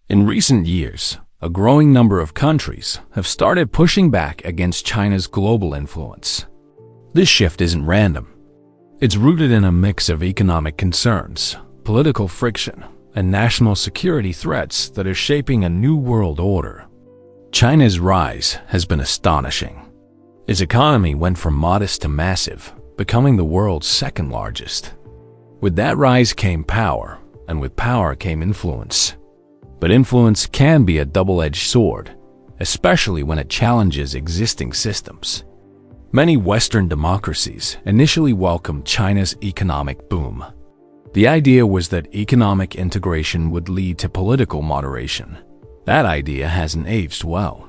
In recent years, a growing number of countries have started pushing back against China's global influence. This shift isn't random. It's rooted in a mix of economic concerns, political friction, and national security threats that are shaping a new world order. China's rise has been astonishing. Its economy went from modest to massive, becoming the world's second largest. With that rise came power, and with power came influence. But influence can be a double-edged sword, especially when it challenges existing systems. Many Western democracies initially welcomed China's economic boom. The idea was that economic integration would lead to political moderation. That idea hasn't aged well.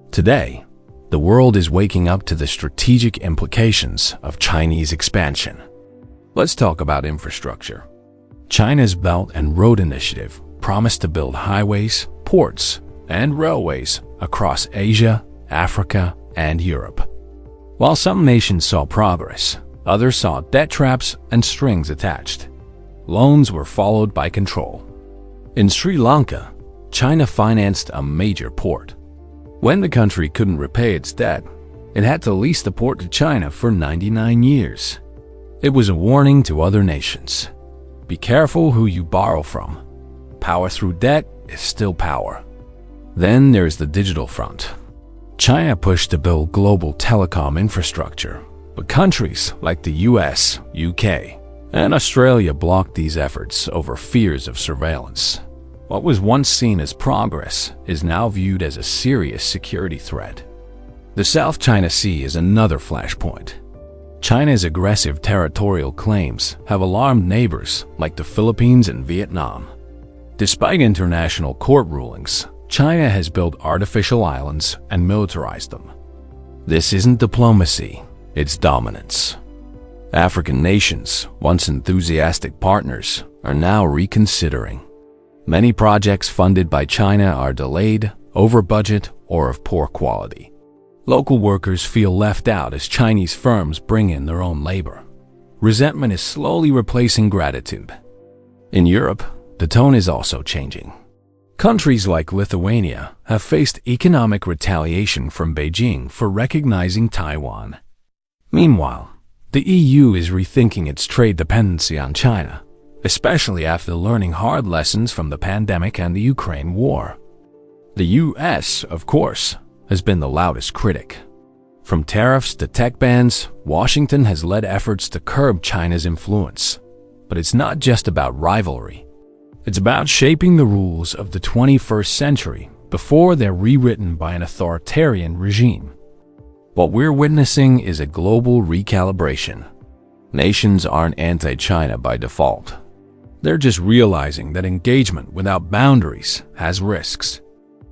Today, the world is waking up to the strategic implications of Chinese expansion. Let's talk about infrastructure. China's Belt and Road Initiative promised to build highways, ports, and railways across Asia, Africa, and Europe. While some nations saw progress, others saw debt traps and strings attached. Loans were followed by control. In Sri Lanka, China financed a major port. When the country couldn't repay its debt, it had to lease the port to China for 99 years. It was a warning to other nations. Be careful who you borrow from. Power through debt is still power. Then there's the digital front. China pushed to build global telecom infrastructure, but countries like the US, UK, and Australia blocked these efforts over fears of surveillance. What was once seen as progress is now viewed as a serious security threat. The South China Sea is another flashpoint. China's aggressive territorial claims have alarmed neighbors like the Philippines and Vietnam. Despite international court rulings, China has built artificial islands and militarized them. This isn't diplomacy, it's dominance. African nations, once enthusiastic partners, are now reconsidering. Many projects funded by China are delayed, over budget, or of poor quality. Local workers feel left out as Chinese firms bring in their own labor. Resentment is slowly replacing gratitude. In Europe, the tone is also changing. Countries like Lithuania have faced economic retaliation from Beijing for recognizing Taiwan. Meanwhile, the EU is rethinking its trade dependency on China, especially after learning hard lessons from the pandemic and the Ukraine war. The US, of course, has been the loudest critic. From tariffs to tech bans, Washington has led efforts to curb China's influence. But it's not just about rivalry. It's about shaping the rules of the 21st century before they're rewritten by an authoritarian regime. What we're witnessing is a global recalibration. Nations aren't anti-China by default. They're just realizing that engagement without boundaries has risks.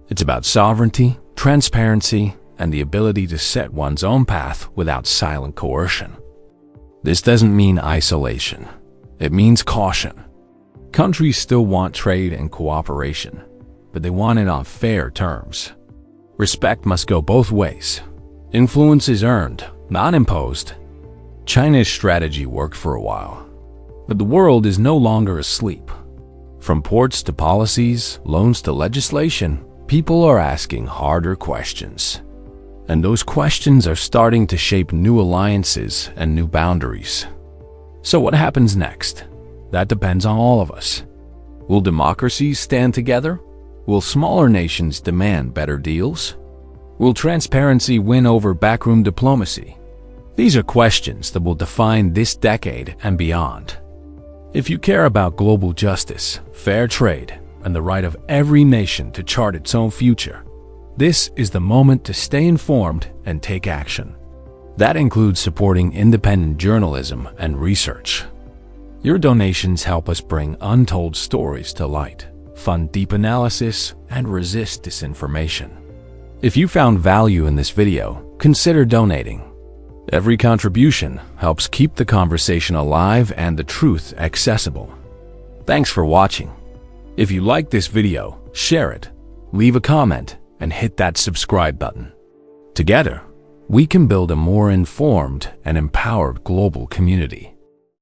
It's about sovereignty, transparency, and the ability to set one's own path without silent coercion. This doesn't mean isolation. It means caution. Countries still want trade and cooperation, but they want it on fair terms. Respect must go both ways. Influence is earned, not imposed. China's strategy worked for a while, but the world is no longer asleep. From ports to policies, loans to legislation, people are asking harder questions. And those questions are starting to shape new alliances and new boundaries. So what happens next? That depends on all of us. Will democracies stand together? Will smaller nations demand better deals? Will transparency win over backroom diplomacy? These are questions that will define this decade and beyond. If you care about global justice, fair trade, and the right of every nation to chart its own future, this is the moment to stay informed and take action. That includes supporting independent journalism and research. Your donations help us bring untold stories to light, fund deep analysis, and resist disinformation. If you found value in this video, consider donating. Every contribution helps keep the conversation alive and the truth accessible. Thanks for watching. If you liked this video, share it, leave a comment, and hit that subscribe button. Together, we can build a more informed and empowered global community.